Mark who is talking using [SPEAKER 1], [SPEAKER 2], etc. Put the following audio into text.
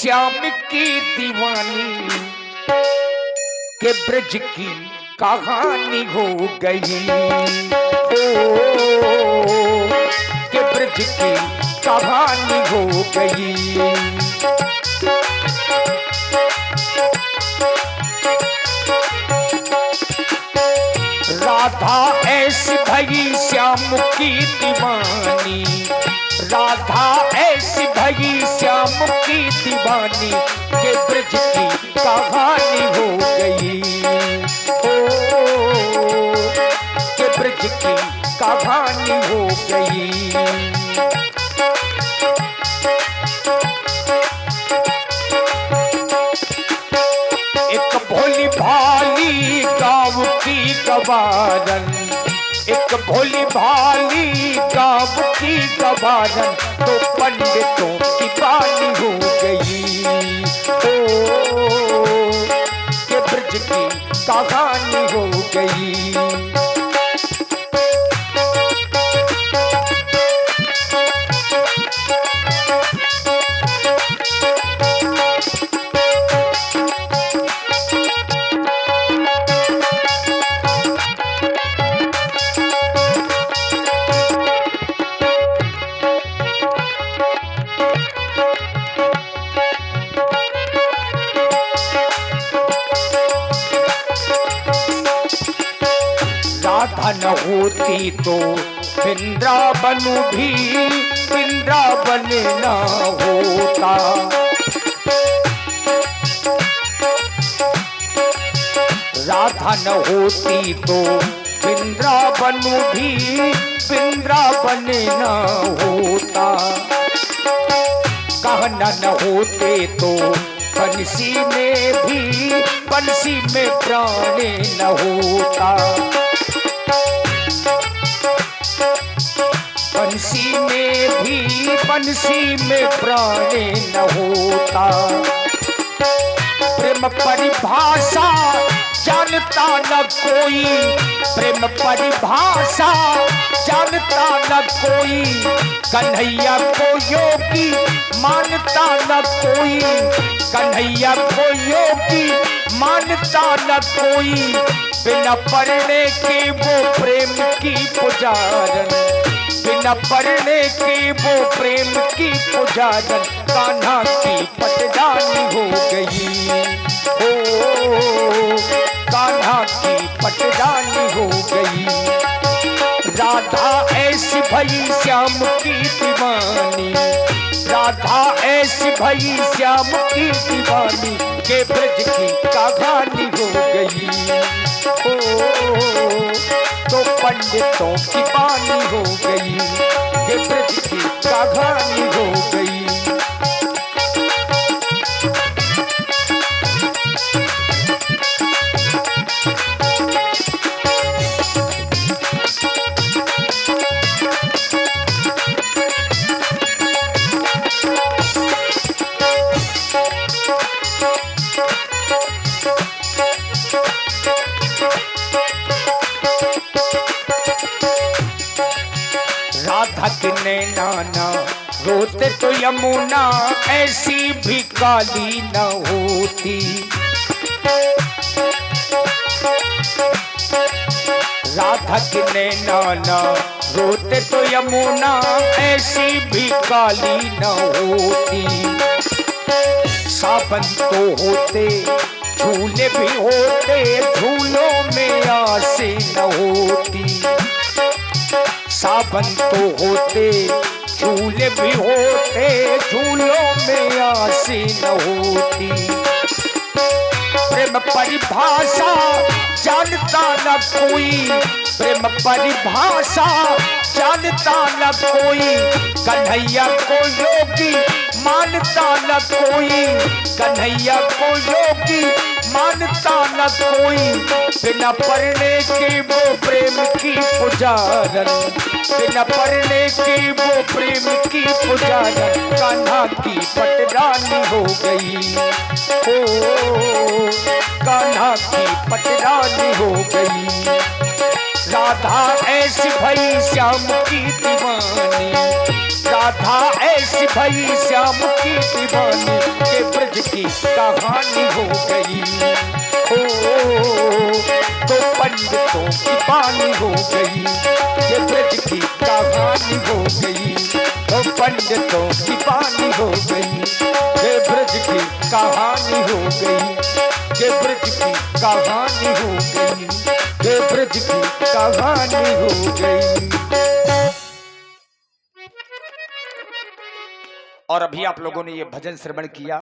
[SPEAKER 1] श्याम की दीवानी के ब्रज की कहानी हो गई। के ब्रज की कहानी हो गई। राधा ऐसी भई श्याम की दीवानी, राधा ऐसी भई श्याम की दीवानी के ब्रज की कहानी हो गई। के ब्रज की कहानी हो गई। एक भोली भाली गाँव की गवारन, एक भोली भाली गाँव की गवारन तो पंडितों की बानी हो गई। के ब्रज की कहानी हो गई। राधा न होती तो वृंदावन भी वृंदावन न होता। राधा न होती तो वृंदावन भी वृंदावन न होता। कहना न होते तो बंसी में भी बंसी में प्राण न होता। बंसी में भी बंसी में प्राण न होता। प्रेम परिभाषा जानता न कोई, प्रेम परिभाषा जानता न कोई, कन्हैया को योगी मानता न कोई, कन्हैया को योगी मानता न कोई। बिना पढ़ने के वो प्रेम की पुजारन, बिना पढ़ने के वो प्रेम की पुजारन कान्हा की पटदानी हो गई। कान्हा की पटदानी हो गई। राधा ऐसी भई श्याम की दीवानी, राधा ऐसी भई श्याम की दीवानी के ब्रज की कहानी हो गई। तो पंडितों की बानी हो गई। के ब्रज की कहानी हो गई। राधा के नैना रोते तो यमुना ऐसी भी काली न होती। राधा के नैना रोते तो यमुना ऐसी भी काली न होती। सावन तो होते झूले भी होते, झूलों में आसे न होती। सावन तो होते झूले भी होते, झूलों में आसे न होती। प्रेम परिभाषा जानता न कोई, प्रेम परिभाषा जानता न कोई, कन्हैया को योगी मानता न कोई, कन्हैया को योगी मानता न कोई। बिना पढ़ने के वो प्रेम की पुजारन, बिना पढ़ने के वो प्रेम की पुजारन कान्हा की पटरानी हो गई। कान्हा की पटरानी हो गई। राधा ऐसी भई श्याम की दीवानी, राधा ऐसी भई श्याम की दीवानी के ब्रज की कहानी हो गई। ओ तो पंडितों की बानी हो गई, ये ब्रज की कहानी हो गई। तो पंडितों की बानी हो गई, ये ब्रज की कहानी हो गई। ये ब्रज की कहानी हो गई, ये ब्रज की कहानी हो गई। और अभी आप लोगों ने ये भजन श्रवण किया।